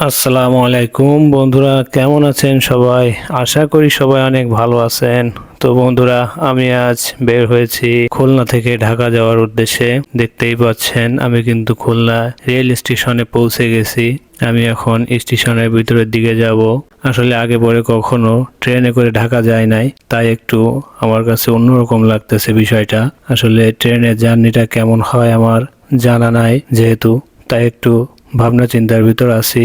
আসসালামু আলাইকুম বন্ধুরা, কেমন আছেন সবাই? আশা করি সবাই অনেক ভালো আছেন। তো বন্ধুরা, আমি আজ বের হয়েছি খুলনা থেকে ঢাকা যাওয়ার উদ্দেশ্যে। দেখতেই পাচ্ছেন আমি কিন্তু খুলনা রেল স্টেশনে পৌঁছে গেছি। আমি এখন স্টেশনের ভিতরের দিকে যাব। আসলে আগে পরে কখনো ট্রেনে করে ঢাকা যায় নাই, তাই একটু আমার কাছে অন্যরকম লাগতেছে বিষয়টা। আসলে ট্রেনের জার্নিটা কেমন হয় আমার জানা নাই যেহেতু, তাই একটু ভাবনা চিন্তার ভিতর আছি।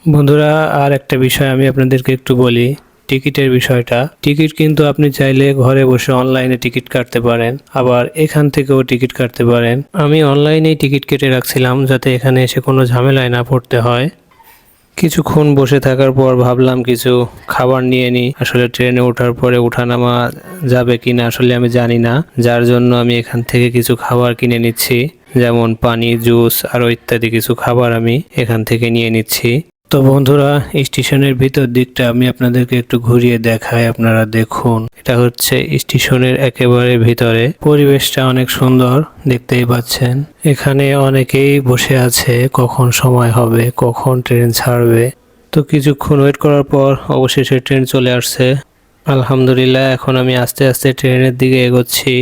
বন্ধুরা, আর একটা বিষয় আমি আপনাদেরকে একটু বলি, টিকিটের বিষয়টা। টিকিট কিন্তু আপনি চাইলে ঘরে বসে অনলাইনে টিকিট কাটতে পারেন, আবার এখান থেকেও টিকিট কাটতে পারেন। আমি অনলাইনেই টিকিট কেটে রাখছিলাম যাতে এখানে এসে কোনো ঝামেলায় না পড়তে হয়। কিছুক্ষণ বসে থাকার পর ভাবলাম কিছু খাবার নিয়ে নিই। আসলে ট্রেনে ওঠার পরে ওঠানামা যাবে কিনা আসলে আমি জানি না, যার জন্য আমি এখান থেকে কিছু খাবার কিনে নিচ্ছি, যেমন পানি, জুস আরও ইত্যাদি কিছু খাবার আমি এখান থেকে নিয়ে নিচ্ছি। তো বন্ধুরা, স্টেশনের ভিতর দিকটা আমি আপনাদেরকে একটু ঘুরিয়ে দেখাই, আপনারা দেখুন। এটা হচ্ছে স্টেশনের একেবারে ভিতরে। পরিবেশটা অনেক সুন্দর, দেখতেই পাচ্ছেন। এখানে অনেকেই বসে আছে, কখন সময় হবে, কখন ট্রেন ছাড়বে। তো কিছুক্ষণ ওয়েট করার পর অবশেষে ট্রেন চলে আসছে। আলহামদুলিল্লাহ, এখন আমি আস্তে আস্তে ট্রেনের দিকে এগোচ্ছি।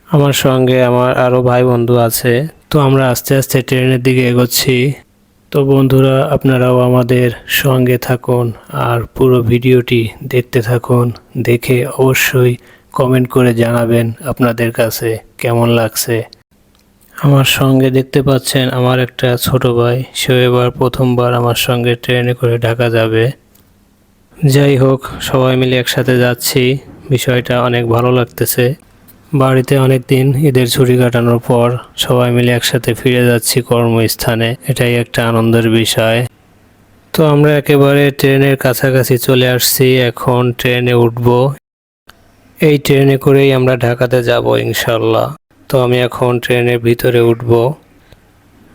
আমার সঙ্গে আমার আরো ভাই বন্ধু আছে। তো আমরা আস্তে আস্তে ট্রেনের দিকে এগোচ্ছি। তো বন্ধুরা, আপনারাও আমাদের সঙ্গে থাকুন আর পুরো ভিডিওটি দেখতে থাকুন। দেখে অবশ্যই কমেন্ট করে জানাবেন আপনাদের কাছে কেমন লাগছে। আমার সঙ্গে দেখতে পাচ্ছেন আমার একটা ছোট ভাই, সে এবার প্রথমবার আমার সঙ্গে ট্রেনে করে ঢাকা যাবে। যাই হোক, সবাই মিলে একসাথে যাচ্ছি, বিষয়টা অনেক ভালো লাগতেছে। বাড়িতে অনেক দিন ঈদের ছুটি কাটানোর পর সবাই মিলে একসাথে ফিরে যাচ্ছি কর্মস্থানে, এটাই একটা আনন্দের বিষয়। তো আমরা একেবারে ট্রেনের কাছাকাছি চলে আসছি, এখন ট্রেনে উঠব। এই ট্রেনে করেই আমরা ঢাকাতে যাব ইনশাল্লাহ। তো আমি এখন ট্রেনের ভিতরে উঠব।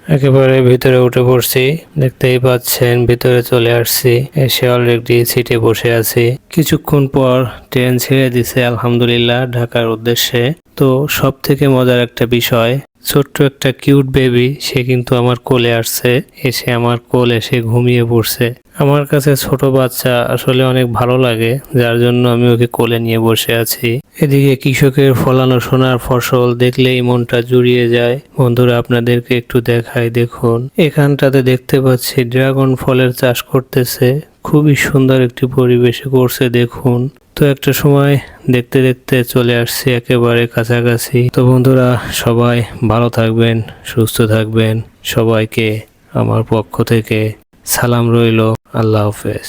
একেবারে ভিতরে উঠে পড়ছি, দেখতেই পাচ্ছেন ভিতরে চলে আসছি, এসে অলরেডি সিটে বসে আছি। কিছুক্ষণ পর ট্রেন ছেড়ে দিছে আলহামদুলিল্লাহ ঢাকার উদ্দেশ্যে। তো সব থেকে মজার একটা বিষয়, ছোট্ট একটা কিউট বেবি সে কিন্তু আমার কোলে আসছে, এসে আমার কোল এসে ঘুমিয়ে পড়ছে। আমার কাছে ছোট বাচ্চা আসলে অনেক ভালো লাগে, যার জন্য আমি ওকে কোলে নিয়ে বসে আছি। এদিকে কৃষকের ফলানো সোনার ফসল দেখলেই মনটা জুড়িয়ে যায়। বন্ধুরা, আপনাদেরকে একটু দেখাই, দেখুন। এখানটাতে দেখতে পাচ্ছি ড্রাগন ফলের চাষ করতেছে, খুবই সুন্দর একটি পরিবেশে করছে, দেখুন। তো একটা সময় দেখতে দেখতে চলে আসছি একেবারে কাছাকাছি। তো বন্ধুরা, সবাই ভালো থাকবেন, সুস্থ থাকবেন। সবাইকে আমার পক্ষ থেকে সালাম রইল। আল্লাহ হাফেজ।